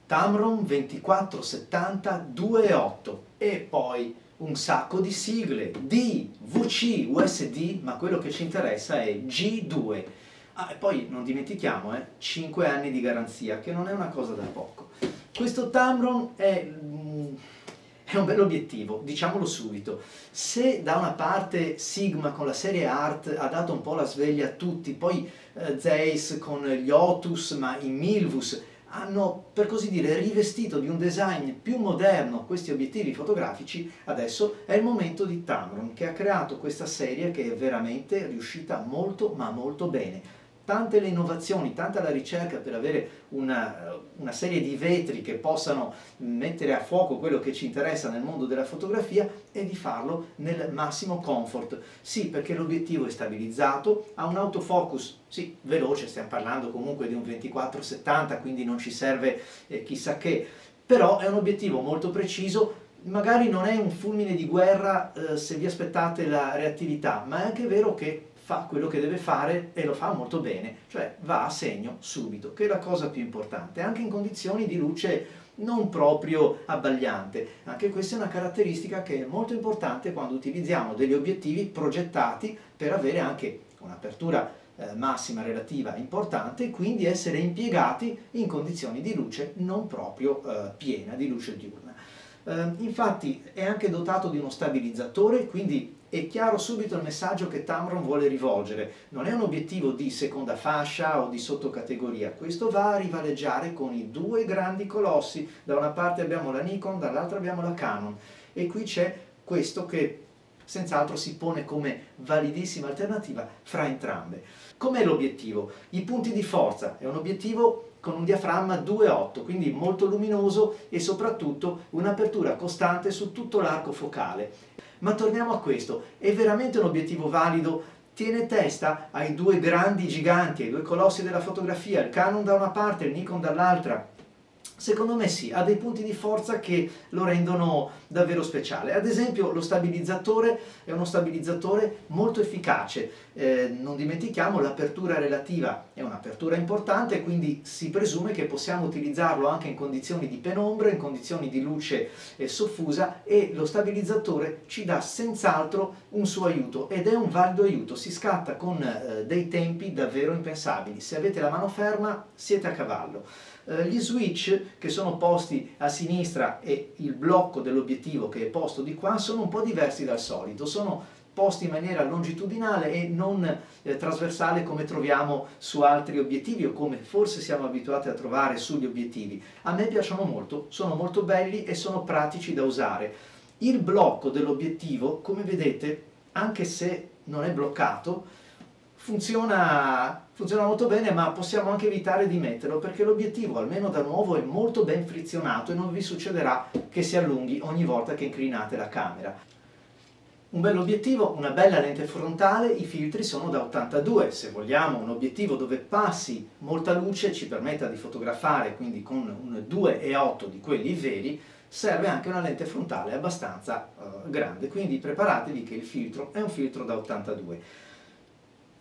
Tamron 2470 2.8 e poi un sacco di sigle D, VC, USD, ma quello che ci interessa è G2. Ah, e poi non dimentichiamo, 5 anni di garanzia, che non è una cosa da poco. Questo Tamron è un bel obiettivo, diciamolo subito. Se da una parte Sigma con la serie Art ha dato un po' la sveglia a tutti, poi Zeiss con gli Otus, ma i Milvus hanno, per così dire, rivestito di un design più moderno questi obiettivi fotografici, adesso è il momento di Tamron, che ha creato questa serie che è veramente riuscita molto ma molto bene. Tante le innovazioni, tanta la ricerca per avere una serie di vetri che possano mettere a fuoco quello che ci interessa nel mondo della fotografia e di farlo nel massimo comfort. Sì, perché l'obiettivo è stabilizzato, ha un autofocus, sì, veloce, stiamo parlando comunque di un 24-70, quindi non ci serve chissà che, però è un obiettivo molto preciso. Magari non è un fulmine di guerra se vi aspettate la reattività, ma è anche vero che fa quello che deve fare e lo fa molto bene, cioè va a segno subito, che è la cosa più importante, anche in condizioni di luce non proprio abbagliante. Anche questa è una caratteristica che è molto importante quando utilizziamo degli obiettivi progettati per avere anche un'apertura massima relativa importante e quindi essere impiegati in condizioni di luce non proprio piena, di luce diurna. Infatti è anche dotato di uno stabilizzatore, quindi è chiaro subito il messaggio che Tamron vuole rivolgere. Non è un obiettivo di seconda fascia o di sottocategoria, questo va a rivaleggiare con i due grandi colossi. Da una parte abbiamo la Nikon, dall'altra abbiamo la Canon, e qui c'è questo che senz'altro si pone come validissima alternativa fra entrambe. Com'è l'obiettivo? I punti di forza, è un obiettivo con un diaframma 2.8, quindi molto luminoso e soprattutto un'apertura costante su tutto l'arco focale. Ma torniamo a questo, è veramente un obiettivo valido? Tiene testa ai due grandi giganti, ai due colossi della fotografia, il Canon da una parte e il Nikon dall'altra? Secondo me sì, ha dei punti di forza che lo rendono davvero speciale. Ad esempio lo stabilizzatore è uno stabilizzatore molto efficace, non dimentichiamo l'apertura relativa, è un'apertura importante, quindi si presume che possiamo utilizzarlo anche in condizioni di penombra, in condizioni di luce soffusa, e lo stabilizzatore ci dà senz'altro un suo aiuto ed è un valido aiuto, si scatta con dei tempi davvero impensabili. Se avete la mano ferma siete a cavallo. Gli switch che sono posti a sinistra e il blocco dell'obiettivo che è posto di qua sono un po' diversi dal solito, sono posti in maniera longitudinale e non trasversale come troviamo su altri obiettivi o come forse siamo abituati a trovare sugli obiettivi. A me piacciono molto, sono molto belli e sono pratici da usare. Il blocco dell'obiettivo, come vedete, anche se non è bloccato, funziona molto bene, ma possiamo anche evitare di metterlo perché l'obiettivo, almeno da nuovo, è molto ben frizionato e non vi succederà che si allunghi ogni volta che inclinate la camera. Un bell'obiettivo, una bella lente frontale, i filtri sono da 82, se vogliamo un obiettivo dove passi molta luce, ci permetta di fotografare, quindi con un 2.8 di quelli veri, serve anche una lente frontale abbastanza grande, quindi preparatevi che il filtro è un filtro da 82.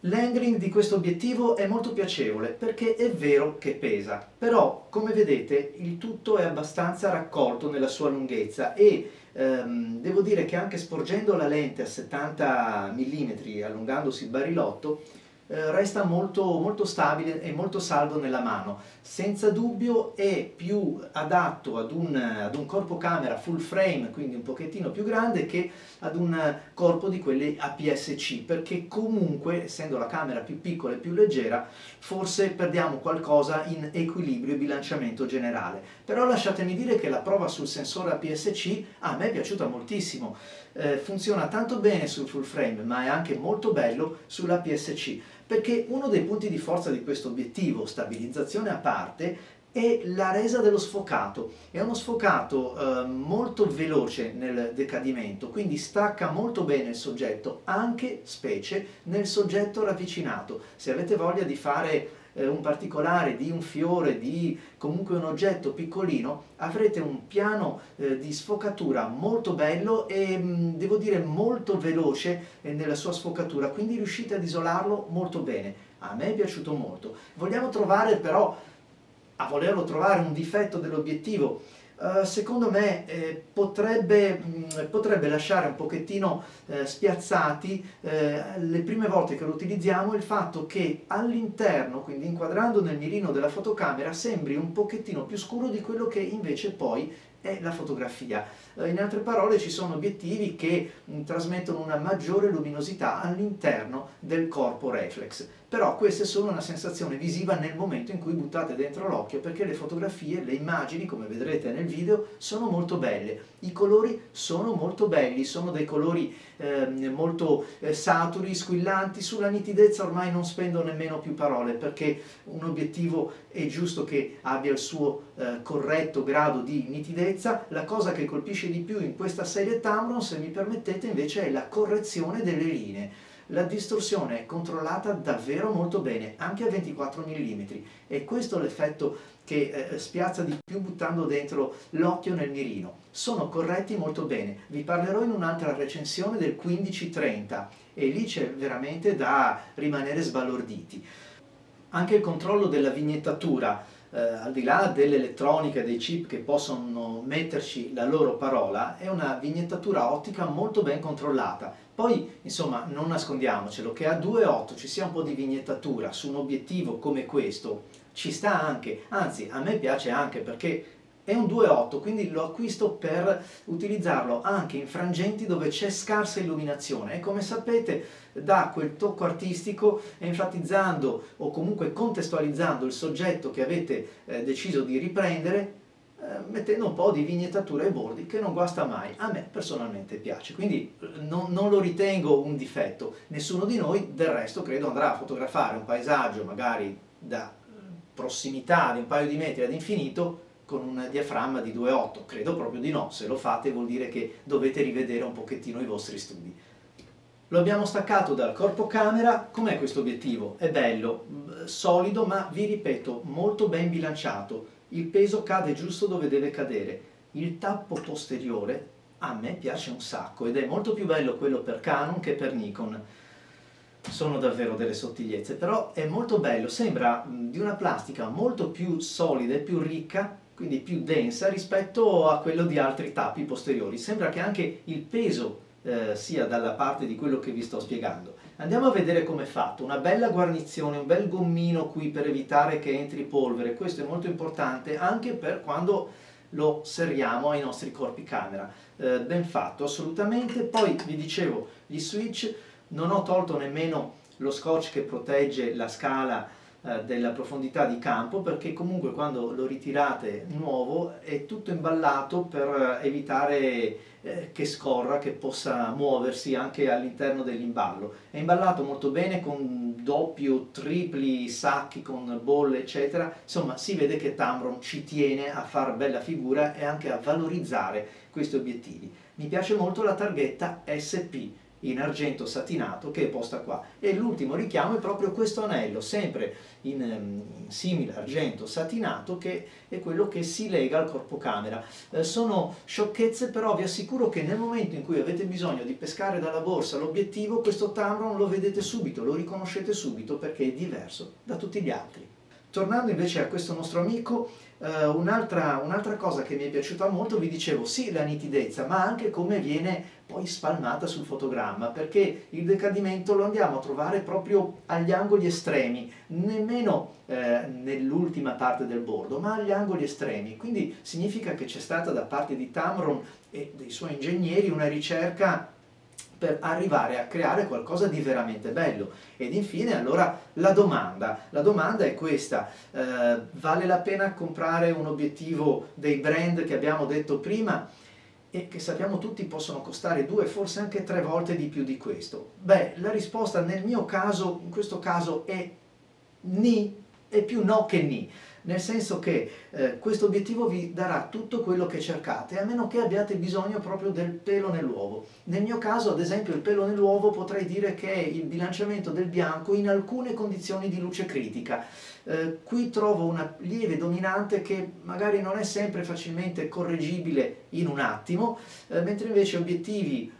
L'angling di questo obiettivo è molto piacevole perché è vero che pesa, però come vedete il tutto è abbastanza raccolto nella sua lunghezza e devo dire che anche sporgendo la lente a 70 mm, allungandosi il barilotto, resta molto stabile e molto saldo nella mano. Senza dubbio è più adatto ad un corpo camera full frame, quindi un pochettino più grande, che ad un corpo di quelli APS-C, perché comunque, essendo la camera più piccola e più leggera, forse perdiamo qualcosa in equilibrio e bilanciamento generale. Però lasciatemi dire che la prova sul sensore APS-C a me è piaciuta moltissimo. Funziona tanto bene sul full frame, ma è anche molto bello sull'APS-C, perché uno dei punti di forza di questo obiettivo, stabilizzazione a parte, è la resa dello sfocato. È uno sfocato molto veloce nel decadimento, quindi stacca molto bene il soggetto, anche specie nel soggetto ravvicinato. Se avete voglia di fare un particolare di un fiore, di comunque un oggetto piccolino, avrete un piano di sfocatura molto bello e devo dire molto veloce nella sua sfocatura, quindi riuscite ad isolarlo molto bene. A me è piaciuto molto. Vogliamo trovare però a volerlo trovare un difetto dell'obiettivo, secondo me potrebbe lasciare un pochettino spiazzati le prime volte che lo utilizziamo il fatto che all'interno, quindi inquadrando nel mirino della fotocamera, sembri un pochettino più scuro di quello che invece poi è la fotografia. In altre parole, ci sono obiettivi che trasmettono una maggiore luminosità all'interno del corpo reflex, però questa è solo una sensazione visiva nel momento in cui buttate dentro l'occhio, perché le fotografie, le immagini, come vedrete nel video, sono molto belle, i colori sono molto belli, sono dei colori molto saturi, squillanti. Sulla nitidezza ormai non spendo nemmeno più parole, perché un obiettivo è giusto che abbia il suo corretto grado di nitidezza. La cosa che colpisce di più in questa serie Tamron, se mi permettete, invece è la correzione delle linee. La distorsione è controllata davvero molto bene, anche a 24 mm, e questo è l'effetto che spiazza di più buttando dentro l'occhio nel mirino. Sono corretti molto bene. Vi parlerò in un'altra recensione del 15-30 e lì c'è veramente da rimanere sbalorditi. Anche il controllo della vignettatura, al di là dell'elettronica e dei chip che possono metterci la loro parola, è una vignettatura ottica molto ben controllata. Poi, insomma, non nascondiamocelo, che a 2.8 ci sia un po' di vignettatura su un obiettivo come questo, ci sta anche, anzi a me piace anche perché è un 2.8, quindi lo acquisto per utilizzarlo anche in frangenti dove c'è scarsa illuminazione e, come sapete, dà quel tocco artistico, enfatizzando o comunque contestualizzando il soggetto che avete deciso di riprendere, mettendo un po' di vignettatura ai bordi, che non guasta mai. A me personalmente piace, quindi non lo ritengo un difetto. Nessuno di noi del resto credo andrà a fotografare un paesaggio magari da prossimità di un paio di metri ad infinito con un diaframma di 2.8, credo proprio di no. Se lo fate vuol dire che dovete rivedere un pochettino i vostri studi. Lo abbiamo staccato dal corpo camera. Com'è questo obiettivo? È bello, solido, ma vi ripeto, molto ben bilanciato. Il peso cade giusto dove deve cadere. Il tappo posteriore a me piace un sacco ed è molto più bello quello per Canon che per Nikon. Sono davvero delle sottigliezze, però è molto bello, sembra di una plastica molto più solida e più ricca, quindi più densa rispetto a quello di altri tappi posteriori. Sembra che anche il peso sia dalla parte di quello che vi sto spiegando. Andiamo a vedere come è fatto. Una bella guarnizione, un bel gommino qui per evitare che entri polvere. Questo è molto importante anche per quando lo serriamo ai nostri corpi camera. Ben fatto, assolutamente. Poi vi dicevo, gli switch, non ho tolto nemmeno lo scotch che protegge la scala della profondità di campo, perché comunque quando lo ritirate nuovo è tutto imballato per evitare che scorra, che possa muoversi anche all'interno dell'imballo. È imballato molto bene con doppi o tripli sacchi con bolle eccetera. Insomma, si vede che Tamron ci tiene a far bella figura e anche a valorizzare questi obiettivi. Mi piace molto la targhetta SP in argento satinato che è posta qua, e l'ultimo richiamo è proprio questo anello, sempre in simile argento satinato, che è quello che si lega al corpo camera. Sono sciocchezze, però vi assicuro che nel momento in cui avete bisogno di pescare dalla borsa l'obiettivo, questo Tamron lo vedete subito, lo riconoscete subito, perché è diverso da tutti gli altri. Tornando invece a questo nostro amico, un'altra cosa che mi è piaciuta molto, vi dicevo, sì, la nitidezza, ma anche come viene poi spalmata sul fotogramma, perché il decadimento lo andiamo a trovare proprio agli angoli estremi, nemmeno nell'ultima parte del bordo, ma agli angoli estremi. Quindi significa che c'è stata da parte di Tamron e dei suoi ingegneri una ricerca per arrivare a creare qualcosa di veramente bello. Ed infine allora la domanda è questa: vale la pena comprare un obiettivo dei brand che abbiamo detto prima e che sappiamo tutti possono costare 2, forse anche 3 volte di più di questo? Beh, la risposta nel mio caso, in questo caso, è ni, è più no che ni. Nel senso che questo obiettivo vi darà tutto quello che cercate, a meno che abbiate bisogno proprio del pelo nell'uovo. Nel mio caso, ad esempio, il pelo nell'uovo potrei dire che è il bilanciamento del bianco in alcune condizioni di luce critica. Qui trovo una lieve dominante che magari non è sempre facilmente correggibile in un attimo, mentre invece obiettivi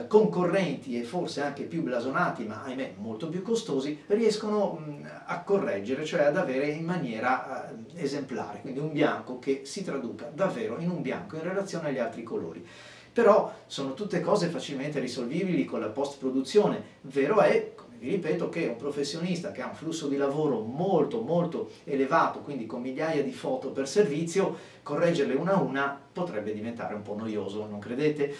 concorrenti e forse anche più blasonati, ma ahimè molto più costosi, riescono a correggere, cioè ad avere in maniera esemplare, quindi un bianco che si traduca davvero in un bianco in relazione agli altri colori. Però sono tutte cose facilmente risolvibili con la post-produzione. Vero è, come vi ripeto, che un professionista che ha un flusso di lavoro molto molto elevato, quindi con migliaia di foto per servizio, correggerle una a una potrebbe diventare un po' noioso, non credete?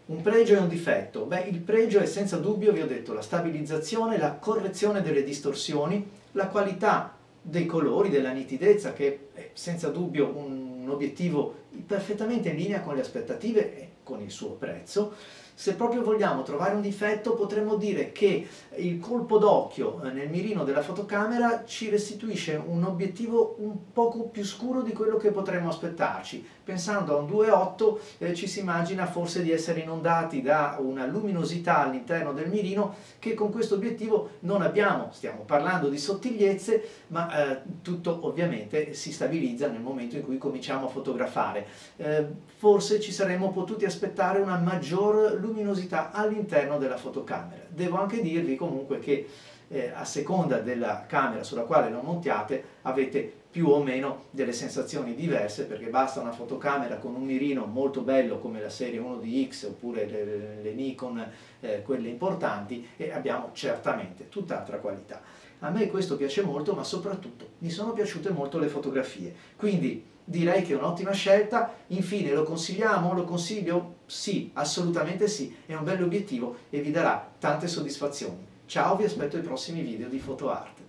Un pregio e un difetto? Beh, il pregio è senza dubbio, vi ho detto, la stabilizzazione, la correzione delle distorsioni, la qualità dei colori, della nitidezza, che è senza dubbio un obiettivo perfettamente in linea con le aspettative e con il suo prezzo. Se proprio vogliamo trovare un difetto, potremmo dire che il colpo d'occhio nel mirino della fotocamera ci restituisce un obiettivo un poco più scuro di quello che potremmo aspettarci. Pensando a un 2.8 ci si immagina forse di essere inondati da una luminosità all'interno del mirino che con questo obiettivo non abbiamo. Stiamo parlando di sottigliezze, ma tutto ovviamente si stabilizza nel momento in cui cominciamo a fotografare. Forse ci saremmo potuti aspettare una maggior luminosità all'interno della fotocamera. Devo anche dirvi comunque che a seconda della camera sulla quale lo montiate avete più o meno delle sensazioni diverse, perché basta una fotocamera con un mirino molto bello come la serie 1DX oppure le Nikon, quelle importanti, e abbiamo certamente tutt'altra qualità. A me questo piace molto, ma soprattutto mi sono piaciute molto le fotografie, quindi direi che è un'ottima scelta. Infine, lo consigliamo? Lo consiglio? Sì, assolutamente sì, è un bell'obiettivo e vi darà tante soddisfazioni. Ciao, vi aspetto ai prossimi video di PhotoArt.